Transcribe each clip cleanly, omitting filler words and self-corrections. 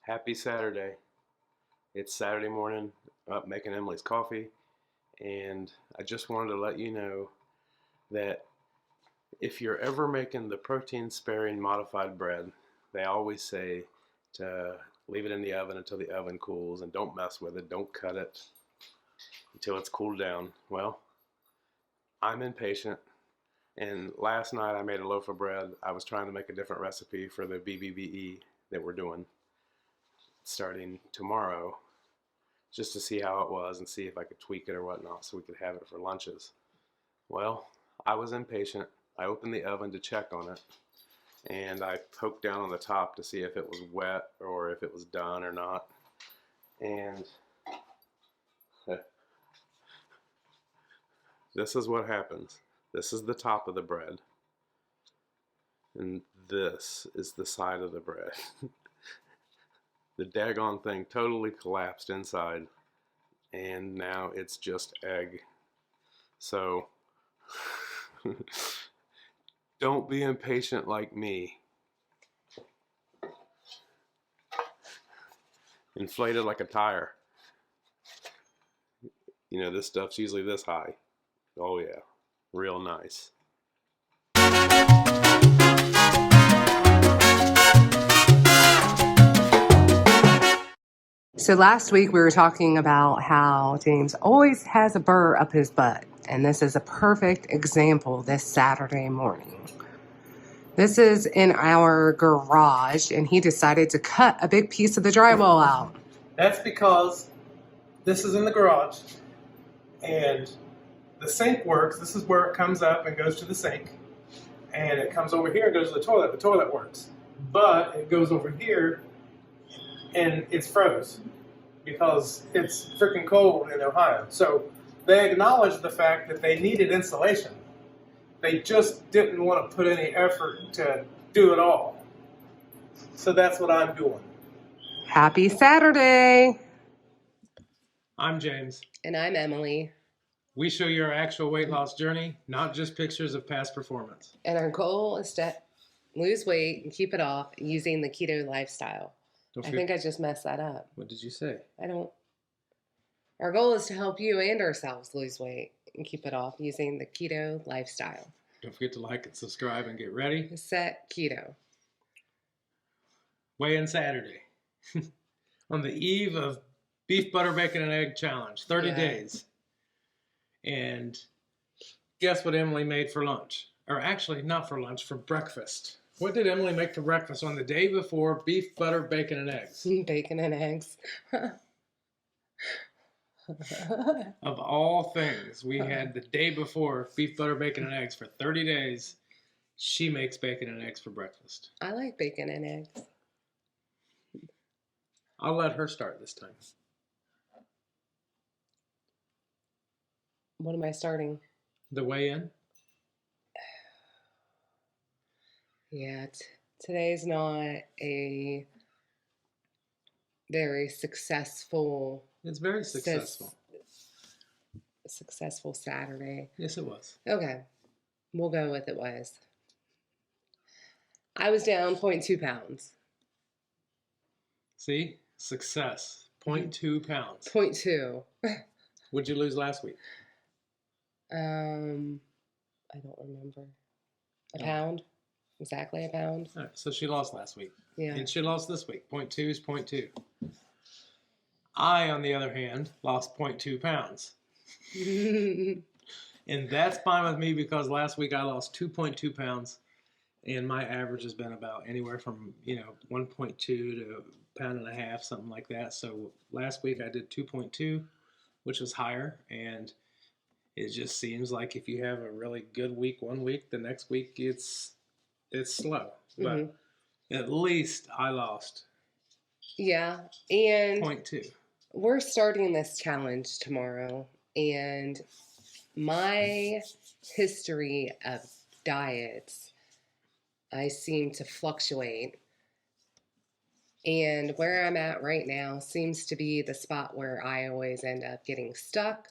Happy Saturday. It's Saturday morning, up making Emily's coffee, and I just wanted to let you know that if you're ever making the protein sparing modified bread, they always say to leave it in the oven until the oven cools and don't mess with it, don't cut it until it's cooled down. Well, I'm impatient, and last night I made a loaf of bread. I was trying to make a different recipe for the BBB&E that we're doing starting tomorrow, just to see how it was and see if I could tweak it or whatnot so we could have it for lunches. Well, I was impatient. I opened the oven to check on it, and I poked down on the top to see if it was wet or if it was done or not. And this is what happens. This is the top of the bread, and this is the side of the bread. The daggone thing totally collapsed inside, and now it's just egg. So don't be impatient like me. Inflated like a tire. You know, this stuff's usually this high. Oh yeah, real nice. So last week we were talking about how James always has a burr up his butt. And this is a perfect example this Saturday morning. This is in our garage, and he decided to cut a big piece of the drywall out. That's because this is in the garage, and the sink works. This is where it comes up and goes to the sink, and it comes over here and goes to the toilet. The toilet works, but it goes over here, and it's froze because it's freaking cold in Ohio. So they acknowledged the fact that they needed insulation. They just didn't want to put any effort to do it all. So that's what I'm doing. Happy Saturday! I'm James. And I'm Emily. We show you our actual weight loss journey, not just pictures of past performance. And our goal is to lose weight and keep it off using the keto lifestyle. I think I just messed that up. What did you say? Our goal is to help you and ourselves lose weight and keep it off using the keto lifestyle. Don't forget to like and subscribe and get ready. Set keto. Weigh-in Saturday. On the eve of beef, butter, bacon, and egg challenge. 30 days. And guess what Emily made for lunch? Or actually, not for lunch, for breakfast. What did Emily make for breakfast on the day before beef, butter, bacon, and eggs? Bacon and eggs. Of all things, we had the day before beef, butter, bacon, and eggs for 30 days. She makes bacon and eggs for breakfast. I like bacon and eggs. I'll let her start this time. What am I starting? The weigh-in? Yeah, today's not a very successful... It's very successful. Successful Saturday. Yes, it was. Okay. We'll go with it was. I was down 0.2 pounds. See? Success. 0.2 pounds. 0.2. What'd you lose last week? I don't remember. A pound? Exactly a pound. All right, so she lost last week. Yeah. And she lost this week. 0.2 is 0.2. I, on the other hand, lost 0.2 pounds. And that's fine with me because last week I lost 2.2 pounds. And my average has been about anywhere from, 1.2 to a pound and a half, something like that. So last week I did 2.2, which was higher. And it just seems like if you have a really good week one week, the next week it's slow. But at least I lost. Yeah. And 0.2. We're starting this challenge tomorrow. And my history of diets, I seem to fluctuate. And where I'm at right now seems to be the spot where I always end up getting stuck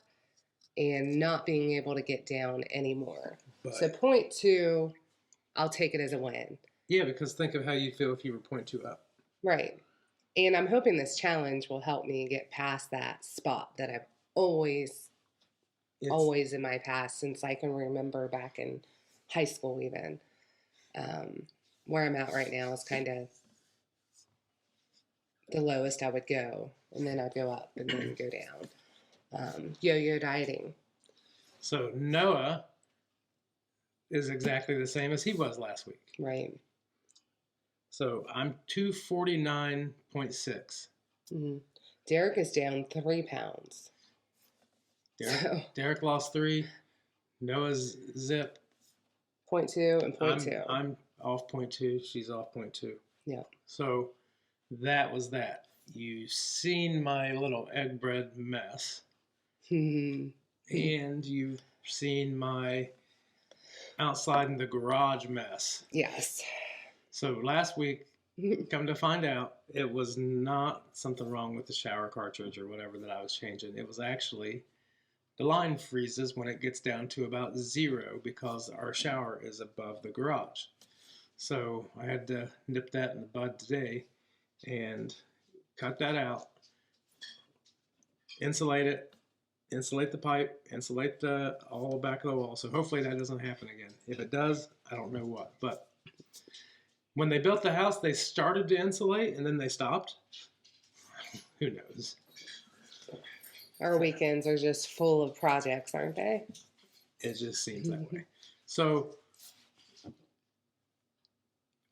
and not being able to get down anymore. So 0.2, I'll take it as a win. Yeah, because think of how you feel if you were 0.2 up. Right. And I'm hoping this challenge will help me get past that spot that I've always in my past, since I can remember back in high school even. Where I'm at right now is kind of the lowest I would go, and then I'd go up and then go down. Yo-yo dieting. So Noah is exactly the same as he was last week. Right. So I'm 249.6. Mm-hmm. Derek is down 3 pounds. Derek lost 3. Noah's zip 0.2 and 0.2. I'm off 0.2. She's off 0.2. Yeah. So that was that. You've seen my little egg bread mess. Mm-hmm. And you've seen my outside in the garage mess. Yes. So last week, come to find out, it was not something wrong with the shower cartridge or whatever that I was changing. It was actually the line freezes when it gets down to about 0 because our shower is above the garage. So I had to nip that in the bud today and cut that out, insulate it, insulate the pipe, insulate the all back of the wall. So hopefully that doesn't happen again. If it does, I don't know what. But when they built the house, they started to insulate and then they stopped. Who knows? Our weekends are just full of projects, aren't they? It just seems that way. So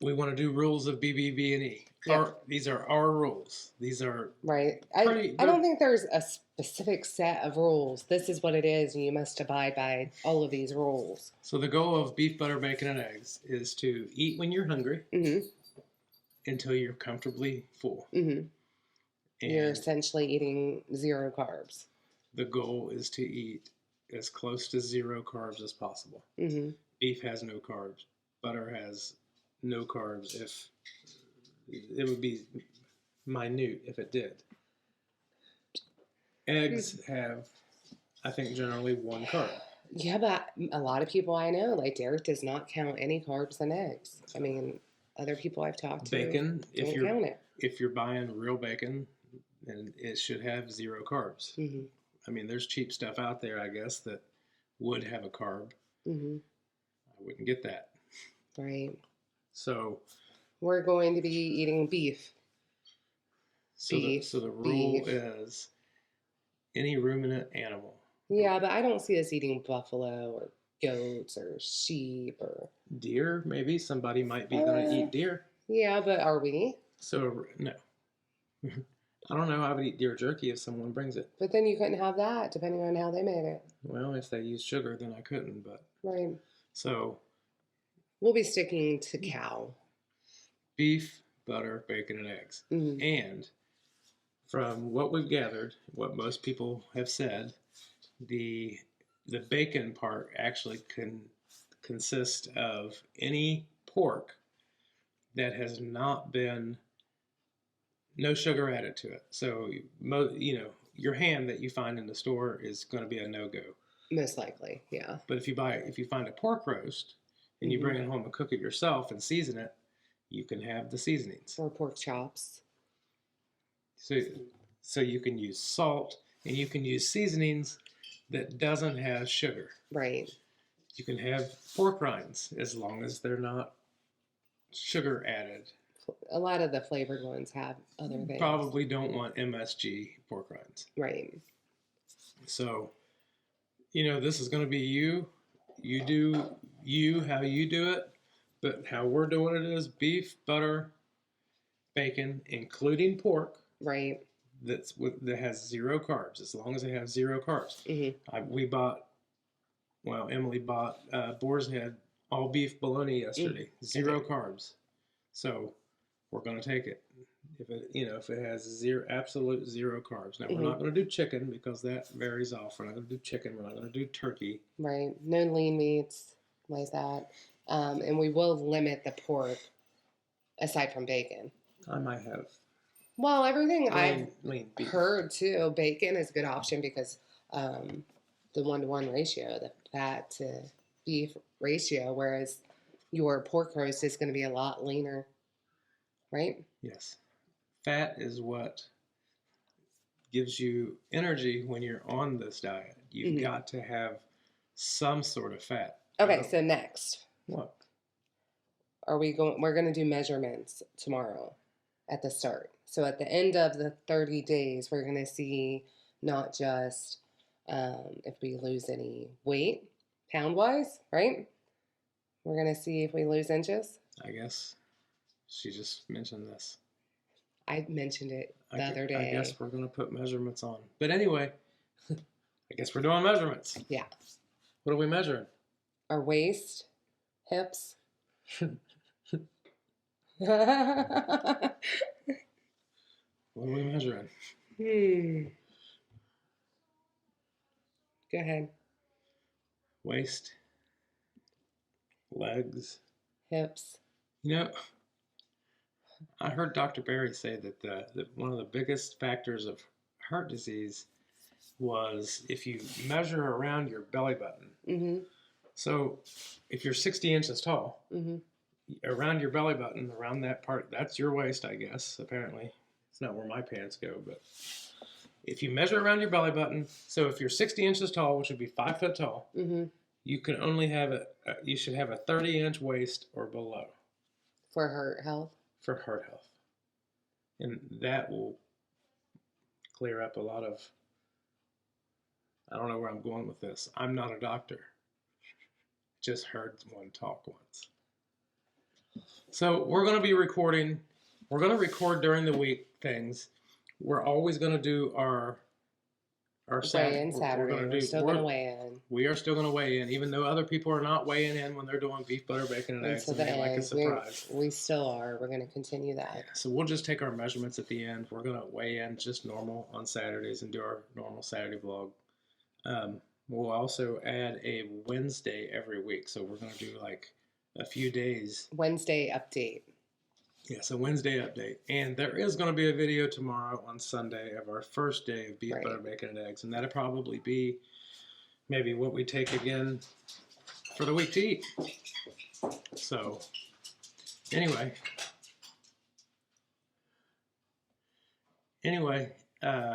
we want to do rules of BBB&E. Yep. These are our rules. These are right. I don't think there's a specific set of rules. This is what it is, and you must abide by all of these rules. So the goal of beef, butter, bacon, and eggs is to eat when you're hungry until you're comfortably full. Mm-hmm. You're essentially eating 0 carbs. The goal is to eat as close to 0 carbs as possible. Mm-hmm. Beef has no carbs. Butter has no carbs. If it would be minute if it did. Eggs have, I think, generally 1 carb. Yeah, but a lot of people I know, like Derek, does not count any carbs in eggs. I mean, other people I've talked to Bacon, don't count it. If you're buying real bacon, then it should have 0 carbs. Mm-hmm. I mean, there's cheap stuff out there, I guess, that would have a carb. Mm-hmm. I wouldn't get that. Right. So we're going to be eating beef. So the rule is any ruminant animal. Yeah, but I don't see us eating buffalo or goats or sheep or deer. Maybe somebody might be going to eat deer. Yeah, but are we? So no. I don't know. I would eat deer jerky if someone brings it. But then you couldn't have that, depending on how they made it. Well, if they use sugar, then I couldn't. But right. So we'll be sticking to cow. Beef, butter, bacon, and eggs. Mm-hmm. And from what we've gathered, what most people have said, the bacon part actually can consist of any pork that has not been no sugar added to it. So your ham that you find in the store is going to be a no-go. Most likely, yeah. But if you find a pork roast and you bring it home and cook it yourself and season it, you can have the seasonings. Or pork chops. So you can use salt and you can use seasonings that doesn't have sugar. Right. You can have pork rinds as long as they're not sugar added. A lot of the flavored ones have other things. Probably don't want MSG pork rinds. Right. So, this is going to be you. You do how you do it, but how we're doing it is beef, butter, bacon, including pork. Right. That has 0 carbs, as long as it has 0 carbs. Mm-hmm. Emily bought boar's head all beef bologna yesterday. 0 carbs. So we're going to take it. If it has absolute 0 carbs. Now we're not going to do chicken because that varies off. We're not going to do chicken. We're not going to do turkey. Right. No lean meats like that. And we will limit the pork aside from bacon. I might have. Well, everything I've heard too, bacon is a good option because the 1-to-1 ratio, the fat to beef ratio, whereas your pork roast is going to be a lot leaner, right? Yes. fat is what gives you energy when you're on this diet. You've got to have some sort of fat. Okay, so next, What? we're going to do measurements tomorrow at the start. So at the end of the 30 days, we're going to see not just if we lose any weight, pound-wise, right? We're going to see if we lose inches. I guess she just mentioned this. I mentioned it the other day. I guess we're going to put measurements on. But anyway, I guess we're doing measurements. Yeah. What are we measuring? Our waist, hips. What are we measuring? Go ahead. Waist, legs, hips. You know, I heard Dr. Berry say that one of the biggest factors of heart disease was if you measure around your belly button. Mm-hmm. So if you're 60 inches tall, Mm-hmm. around your belly button, around that part, that's your waist, I guess, apparently. It's not where my pants go, but if you measure around your belly button, so if you're 60 inches tall, which would be 5 foot tall, Mm-hmm. you can only have you should have a 30-inch waist or below. For heart health? For heart health. And that will clear up a lot of, I don't know where I'm going with this. I'm not a doctor. Just heard one talk once. So we're going to be recording. We're going to record during the week things. We're always going to do our Weigh-in Saturday. We're still going to weigh in. We are still going to weigh in, even though other people are not weighing in when they're doing beef, butter, bacon, and eggs. And they like a surprise. We still are. We're going to continue that. Yeah, so we'll just take our measurements at the end. We're going to weigh in just normal on Saturdays and do our normal Saturday vlog. We'll also add a Wednesday every week. So we're going to do like a few days. Wednesday update. Yeah, so Wednesday update. And there is going to be a video tomorrow on Sunday of our first day of beef, butter, bacon, and eggs. And that'll probably be maybe what we take again for the week to eat. So, anyway,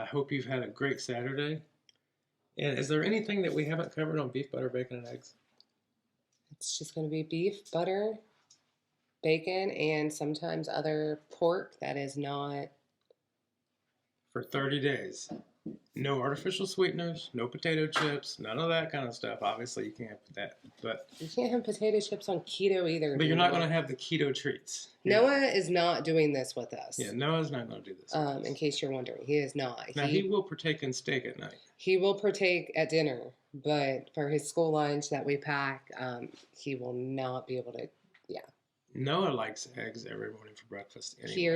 hope you've had a great Saturday. And is there anything that we haven't covered on beef, butter, bacon, and eggs? It's just going to be beef, butter, bacon, and sometimes other pork that is not. For 30 days. No artificial sweeteners, no potato chips, none of that kind of stuff. Obviously, you can't put that. But you can't have potato chips on keto either. But you're not going to have the keto treats. Noah is not doing this with us. Yeah, Noah's not going to do this. In case you're wondering, he is not. Now, he will partake in steak at night. He will partake at dinner, but for his school lunch that we pack, he will not be able to, Noah likes eggs every morning for breakfast. Anyway. He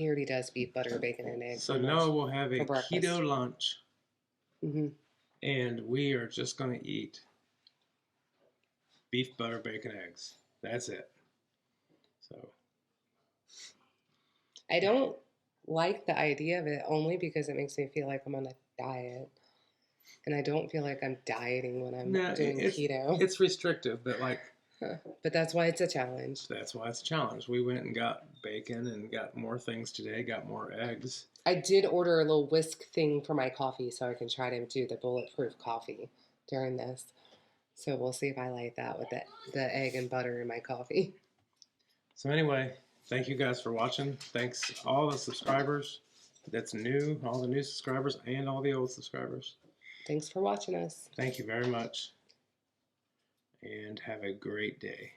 already does beef, butter, bacon, and eggs. So Noah will have a keto lunch, and we are just going to eat beef, butter, bacon, eggs. That's it. So I don't like the idea of it only because it makes me feel like I'm on a diet. And I don't feel like I'm dieting when I'm doing keto. It's restrictive, but like... But that's why it's a challenge. That's why it's a challenge. We went and got bacon and got more things today, got more eggs. I did order a little whisk thing for my coffee so I can try to do the bulletproof coffee during this. So we'll see if I like that with the egg and butter in my coffee. So anyway, thank you guys for watching. Thanks all the subscribers that's new, all the new subscribers and all the old subscribers. Thanks for watching us. Thank you very much. And have a great day.